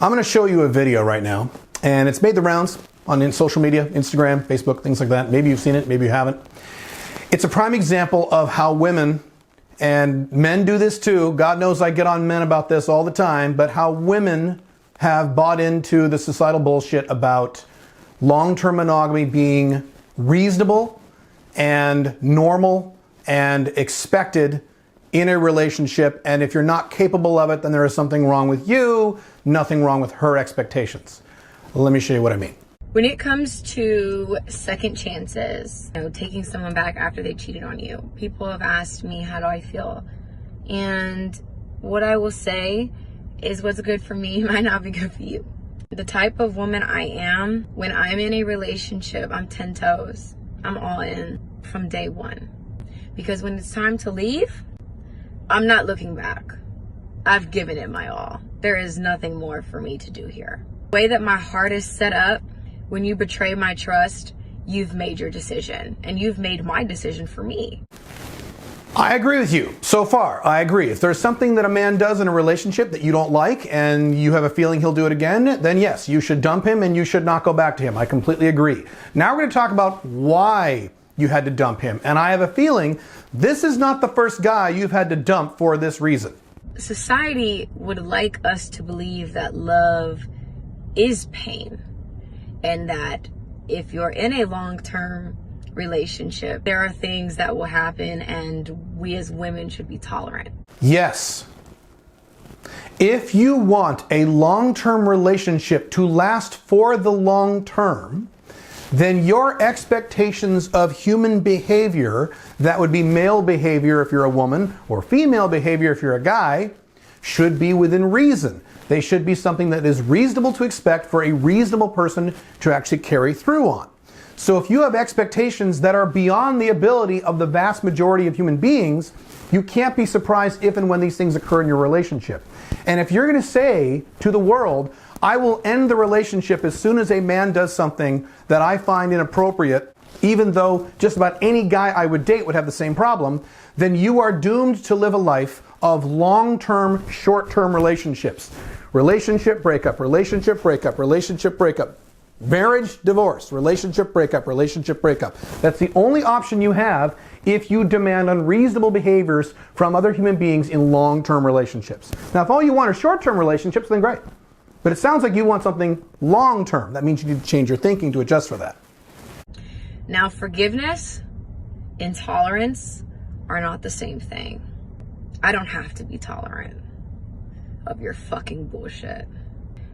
I'm going to show you a video right now, and it's made the rounds on social media, Instagram, Facebook, things like that. Maybe you've seen it, maybe you haven't. It's a prime example of how women, and men do this too, God knows I get on men about this all the time, but how women have bought into the societal bullshit about long-term monogamy being reasonable and normal and expected in a relationship, and if you're not capable of it, then there is something wrong with you, nothing wrong with her expectations. Let me show you what I mean. When it comes to second chances, taking someone back after they cheated on you, people have asked me, how do I feel? And what I will say is what's good for me might not be good for you. The type of woman I am, when I'm in a relationship, I'm 10 toes. I'm all in from day one. Because when it's time to leave, I'm not looking back. I've given it my all. There is nothing more for me to do here. The way that my heart is set up, when you betray my trust, you've made your decision. And you've made my decision for me. I agree with you. So far, I agree. If there's something that a man does in a relationship that you don't like and you have a feeling he'll do it again, then yes, you should dump him and you should not go back to him. I completely agree. Now we're going to talk about why you had to dump him. And I have a feeling this is not the first guy you've had to dump for this reason. Society would like us to believe that love is pain, and that if you're in a long-term relationship, there are things that will happen and we as women should be tolerant. Yes. If you want a long-term relationship to last for the long term, then your expectations of human behavior, that would be male behavior if you're a woman, or female behavior if you're a guy, should be within reason. They should be something that is reasonable to expect for a reasonable person to actually carry through on. So if you have expectations that are beyond the ability of the vast majority of human beings, you can't be surprised if and when these things occur in your relationship. And if you're going to say to the world, I will end the relationship as soon as a man does something that I find inappropriate, even though just about any guy I would date would have the same problem, then you are doomed to live a life of long-term, short-term relationships. Relationship breakup, relationship breakup, relationship breakup. Marriage, divorce, relationship breakup, relationship breakup. That's the only option you have if you demand unreasonable behaviors from other human beings in long-term relationships. Now, if all you want are short-term relationships, then great. But it sounds like you want something long-term. That means you need to change your thinking to adjust for that. Now, forgiveness and tolerance are not the same thing. I don't have to be tolerant of your fucking bullshit.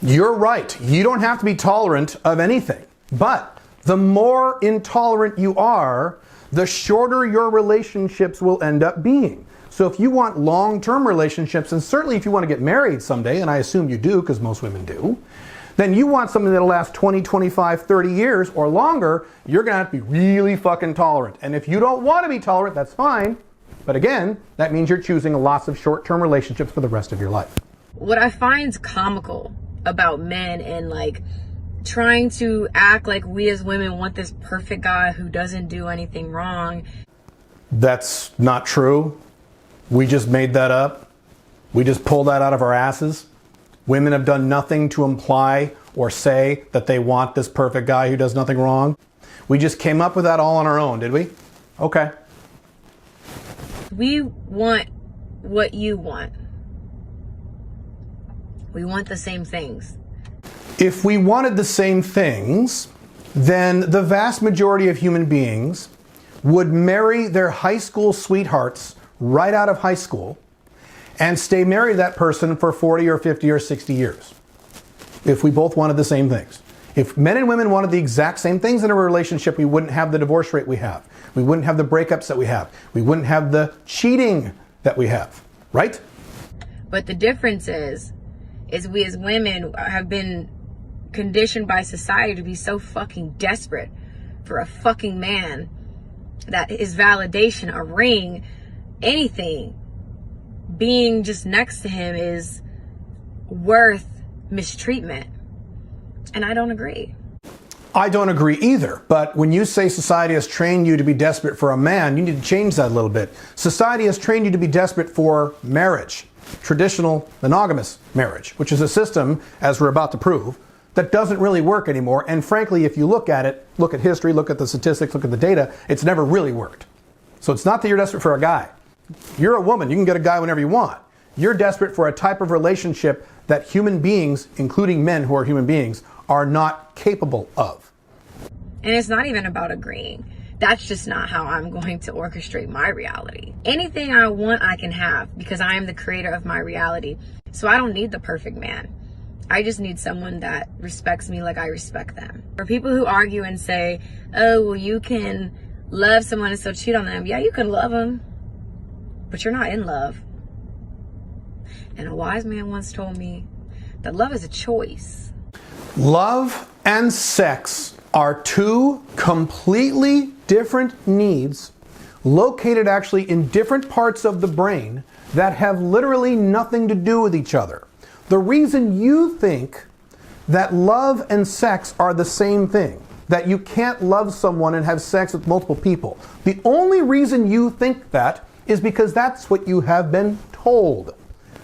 You're right. You don't have to be tolerant of anything. But the more intolerant you are, the shorter your relationships will end up being. So if you want long-term relationships, and certainly if you want to get married someday, and I assume you do because most women do, then you want something that'll last 20, 25, 30 years or longer, you're going to have to be really fucking tolerant. And if you don't want to be tolerant, that's fine. But again, that means you're choosing lots of short-term relationships for the rest of your life. What I find comical about men and trying to act like we as women want this perfect guy who doesn't do anything wrong. That's not true. We just made that up. We just pulled that out of our asses. Women have done nothing to imply or say that they want this perfect guy who does nothing wrong. We just came up with that all on our own, did we? Okay. We want what you want. We want the same things. If we wanted the same things, then the vast majority of human beings would marry their high school sweethearts right out of high school and stay married to that person for 40 or 50 or 60 years. If we both wanted the same things. If men and women wanted the exact same things in a relationship, we wouldn't have the divorce rate we have. We wouldn't have the breakups that we have. We wouldn't have the cheating that we have, right? But the difference is we as women have been conditioned by society to be so fucking desperate for a fucking man that his validation, a ring, anything, being just next to him is worth mistreatment. And I don't agree. I don't agree either, but when you say society has trained you to be desperate for a man, you need to change that a little bit. Society has trained you to be desperate for marriage, traditional monogamous marriage, which is a system, as we're about to prove, that doesn't really work anymore. And frankly, if you look at it, look at history, look at the statistics, look at the data, it's never really worked. So it's not that you're desperate for a guy. You're a woman, you can get a guy whenever you want. You're desperate for a type of relationship that human beings, including men who are human beings, are not capable of. And it's not even about agreeing. That's just not how I'm going to orchestrate my reality. Anything I want, I can have because I am the creator of my reality. So I don't need the perfect man. I just need someone that respects me like I respect them. For people who argue and say, oh, well, you can love someone and still cheat on them. Yeah, you can love them, but you're not in love. And a wise man once told me that love is a choice. Love and sex are two completely different needs located actually in different parts of the brain that have literally nothing to do with each other. The reason you think that love and sex are the same thing, that you can't love someone and have sex with multiple people, the only reason you think that is because that's what you have been told.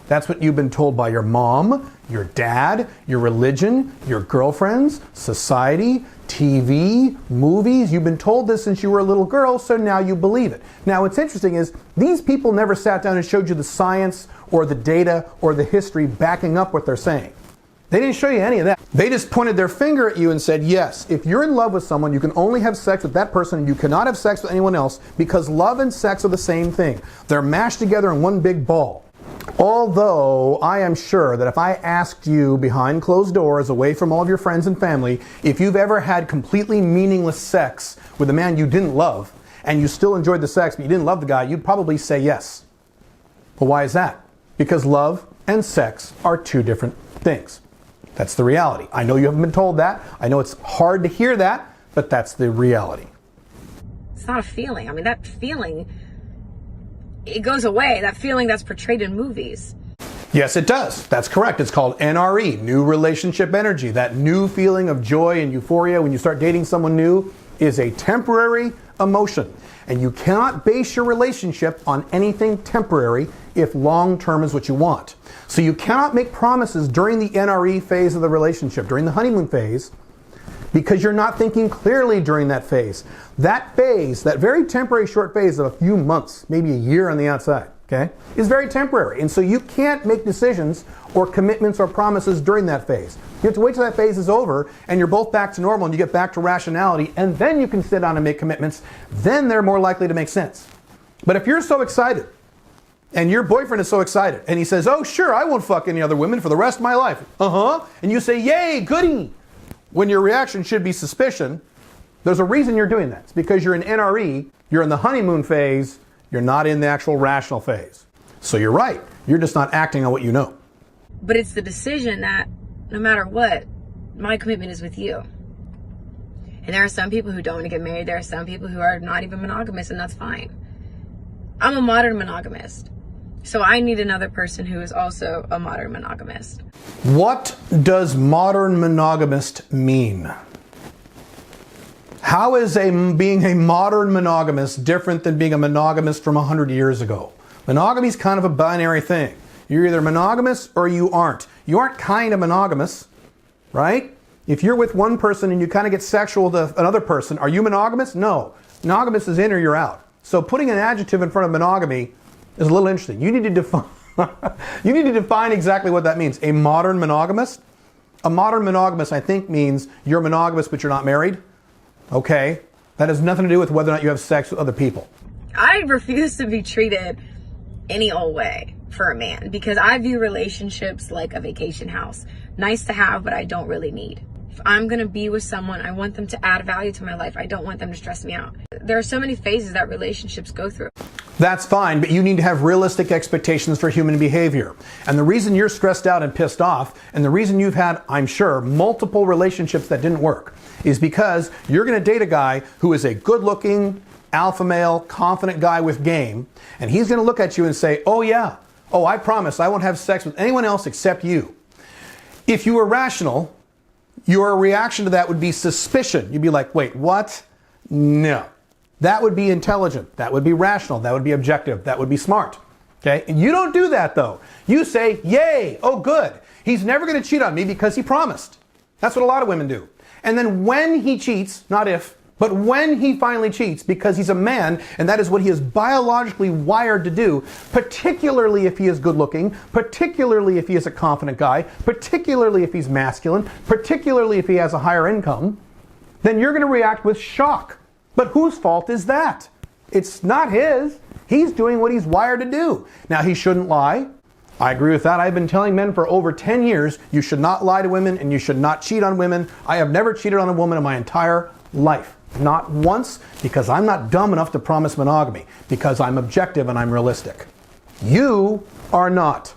That's what you've been told by your mom, your dad, your religion, your girlfriends, society, TV, movies. You've been told this since you were a little girl, so now you believe it. Now what's interesting is these people never sat down and showed you the science or the data or the history backing up what they're saying. They didn't show you any of that. They just pointed their finger at you and said, yes, if you're in love with someone, you can only have sex with that person. You cannot have sex with anyone else because love and sex are the same thing. They're mashed together in one big ball. Although I am sure that if I asked you behind closed doors, away from all of your friends and family, if you've ever had completely meaningless sex with a man you didn't love, and you still enjoyed the sex but you didn't love the guy, you'd probably say yes. But why is that? Because love and sex are two different things. That's the reality. I know you haven't been told that. I know it's hard to hear that, but that's the reality. It's not a feeling. I mean, that feeling, it goes away. That feeling that's portrayed in movies. Yes, it does. That's correct. It's called NRE, new relationship energy. That new feeling of joy and euphoria when you start dating someone new is a temporary emotion. And you cannot base your relationship on anything temporary if long-term is what you want. So you cannot make promises during the NRE phase of the relationship, during the honeymoon phase, because you're not thinking clearly during that phase. That phase, that very temporary short phase of a few months, maybe a year on the outside, okay, is very temporary. And so you can't make decisions or commitments or promises during that phase. You have to wait till that phase is over and you're both back to normal and you get back to rationality, and then you can sit down and make commitments. Then they're more likely to make sense. But if you're so excited and your boyfriend is so excited and he says, oh sure, I won't fuck any other women for the rest of my life. And you say, yay, goody. When your reaction should be suspicion, there's a reason you're doing that. It's because you're in NRE, you're in the honeymoon phase, you're not in the actual rational phase. So you're right, you're just not acting on what you know. But it's the decision that no matter what, my commitment is with you. And there are some people who don't want to get married. There are some people who are not even monogamous, and that's fine. I'm a modern monogamist. So I need another person who is also a modern monogamist. What does modern monogamist mean? How is being a modern monogamist different than being a monogamist from 100 years ago? Monogamy is kind of a binary thing. You're either monogamous or you aren't. You aren't kind of monogamous, right? If you're with one person and you kind of get sexual to another person, are you monogamous? No. Monogamous is in or you're out. So putting an adjective in front of monogamy is a little interesting. You need to define you need to define exactly what that means. A modern monogamist? A modern monogamist, I think, means you're monogamous but you're not married. Okay. That has nothing to do with whether or not you have sex with other people. I refuse to be treated any old way for a man because I view relationships like a vacation house. Nice to have, but I don't really need. If I'm going to be with someone, I want them to add value to my life. I don't want them to stress me out. There are so many phases that relationships go through. That's fine, but you need to have realistic expectations for human behavior. And the reason you're stressed out and pissed off, and the reason you've had, I'm sure, multiple relationships that didn't work, is because you're going to date a guy who is a good-looking, alpha male, confident guy with game, and he's going to look at you and say, oh yeah, oh I promise I won't have sex with anyone else except you. If you were rational, your reaction to that would be suspicion. You'd be like, wait, what? No. That would be intelligent. That would be rational. That would be objective. That would be smart. Okay? And you don't do that though. You say, yay, oh good. He's never going to cheat on me because he promised. That's what a lot of women do. And then when he cheats, not if, but when he finally cheats, because he's a man, and that is what he is biologically wired to do, particularly if he is good looking, particularly if he is a confident guy, particularly if he's masculine, particularly if he has a higher income, then you're going to react with shock. But whose fault is that? It's not his. He's doing what he's wired to do. Now, he shouldn't lie. I agree with that. I've been telling men for over 10 years, you should not lie to women and you should not cheat on women. I have never cheated on a woman in my entire life. Not once, because I'm not dumb enough to promise monogamy, because I'm objective and I'm realistic. You are not.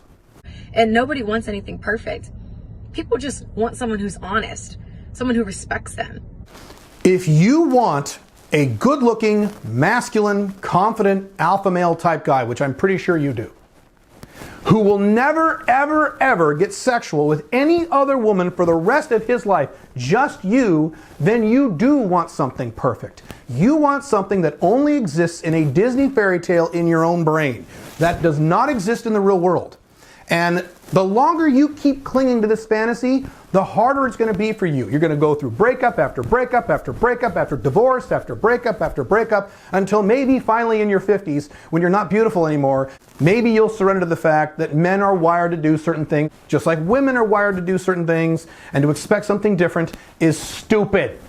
And nobody wants anything perfect. People just want someone who's honest, someone who respects them. If you want a good-looking, masculine, confident, alpha male type guy, which I'm pretty sure you do, who will never, ever, ever get sexual with any other woman for the rest of his life, just you, then you do want something perfect. You want something that only exists in a Disney fairy tale in your own brain. That does not exist in the real world. And the longer you keep clinging to this fantasy, the harder it's going to be for you. You're going to go through breakup after breakup after breakup after divorce after breakup until maybe finally in your 50s, when you're not beautiful anymore, maybe you'll surrender to the fact that men are wired to do certain things, just like women are wired to do certain things, and to expect something different is stupid.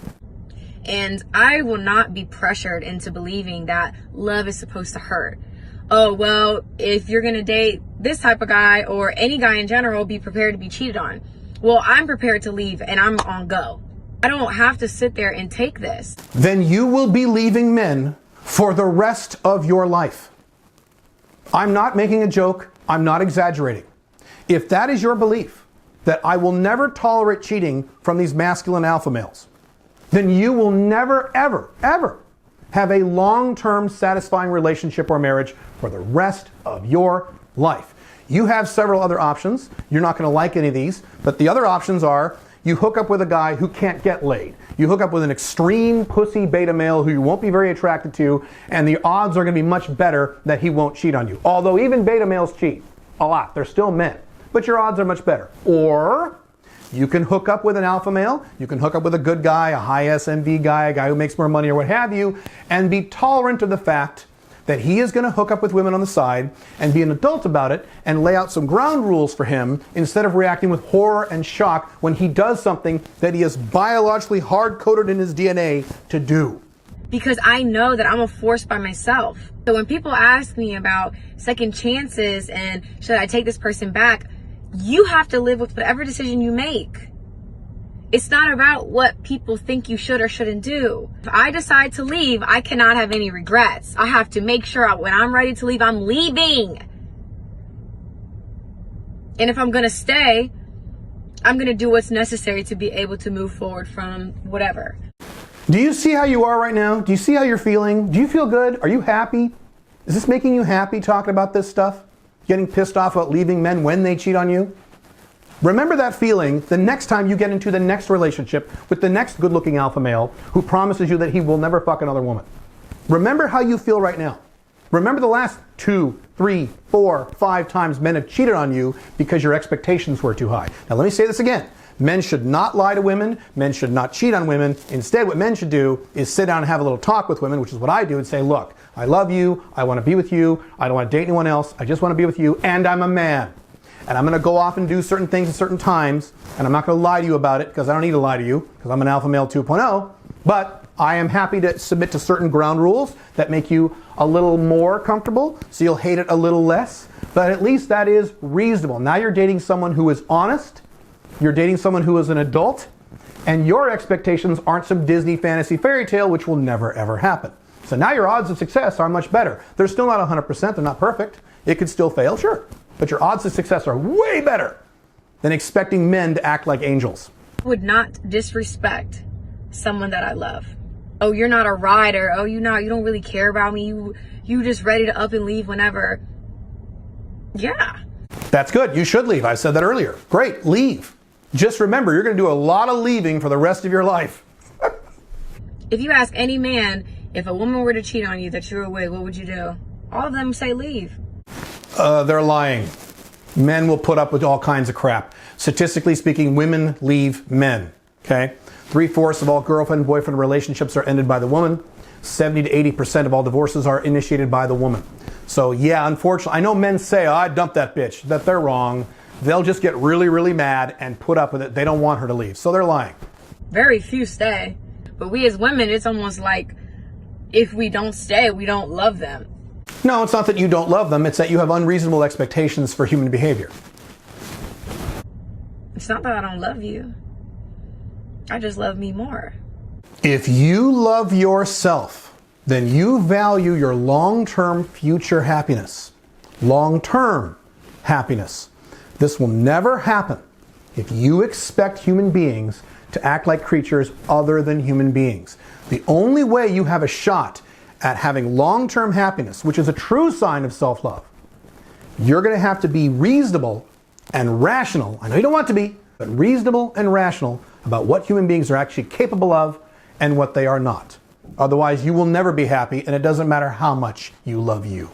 And I will not be pressured into believing that love is supposed to hurt. Oh, well, if you're going to date this type of guy or any guy in general, be prepared to be cheated on. Well, I'm prepared to leave and I'm on go. I don't have to sit there and take this. Then you will be leaving men for the rest of your life. I'm not making a joke. I'm not exaggerating. If that is your belief, that I will never tolerate cheating from these masculine alpha males, then you will never, ever, ever have a long-term satisfying relationship or marriage for the rest of your life. You have several other options. You're not going to like any of these, but the other options are you hook up with a guy who can't get laid. You hook up with an extreme pussy beta male who you won't be very attracted to, and the odds are going to be much better that he won't cheat on you. Although even beta males cheat a lot. They're still men, but your odds are much better. Or you can hook up with an alpha male, you can hook up with a good guy, a high SMV guy, a guy who makes more money or what have you, and be tolerant of the fact that he is going to hook up with women on the side and be an adult about it and lay out some ground rules for him instead of reacting with horror and shock when he does something that he is biologically hard-coded in his DNA to do. Because I know that I'm a force by myself. So when people ask me about second chances and should I take this person back, you have to live with whatever decision you make. It's not about what people think you should or shouldn't do. If I decide to leave, I cannot have any regrets. I have to make sure when I'm ready to leave, I'm leaving. And if I'm going to stay, I'm going to do what's necessary to be able to move forward from whatever. Do you see how you are right now? Do you see how you're feeling? Do you feel good? Are you happy? Is this making you happy talking about this stuff? Getting pissed off about leaving men when they cheat on you? Remember that feeling the next time you get into the next relationship with the next good-looking alpha male who promises you that he will never fuck another woman. Remember how you feel right now. Remember the last 2, 3, 4, 5 times men have cheated on you because your expectations were too high. Now let me say this again. Men should not lie to women. Men should not cheat on women. Instead, what men should do is sit down and have a little talk with women, which is what I do, and say, look, I love you. I want to be with you. I don't want to date anyone else. I just want to be with you, and I'm a man. And I'm going to go off and do certain things at certain times, and I'm not going to lie to you about it because I don't need to lie to you because I'm an alpha male 2.0, but I am happy to submit to certain ground rules that make you a little more comfortable, so you'll hate it a little less, but at least that is reasonable. Now you're dating someone who is honest, you're dating someone who is an adult, and your expectations aren't some Disney fantasy fairy tale which will never ever happen. So now your odds of success are much better. They're still not 100%, they're not perfect. It could still fail, sure. But your odds of success are way better than expecting men to act like angels. I would not disrespect someone that I love. Oh, you're not a rider. Oh, you don't really care about me. You just ready to up and leave whenever. Yeah. That's good. You should leave. I said that earlier. Great. Leave. Just remember, you're going to do a lot of leaving for the rest of your life. If you ask any man, if a woman were to cheat on you that you were with, what would you do? All of them say leave. They're lying. Men will put up with all kinds of crap. Statistically speaking, women leave men. Okay? 3/4 of all girlfriend-boyfriend relationships are ended by the woman. 70 to 80% of all divorces are initiated by the woman. So yeah, unfortunately, I know men say, oh, I dumped that bitch, that they're wrong. They'll just get really, really mad and put up with it. They don't want her to leave. So they're lying. Very few stay. But we as women, it's almost like if we don't stay, we don't love them. No, it's not that you don't love them. It's that you have unreasonable expectations for human behavior. It's not that I don't love you. I just love me more. If you love yourself, then you value your long-term future happiness. Long-term happiness. This will never happen if you expect human beings to act like creatures other than human beings. The only way you have a shot at having long-term happiness, which is a true sign of self-love, you're going to have to be reasonable and rational. I know you don't want to be, but reasonable and rational about what human beings are actually capable of and what they are not. Otherwise, you will never be happy, and it doesn't matter how much you love you.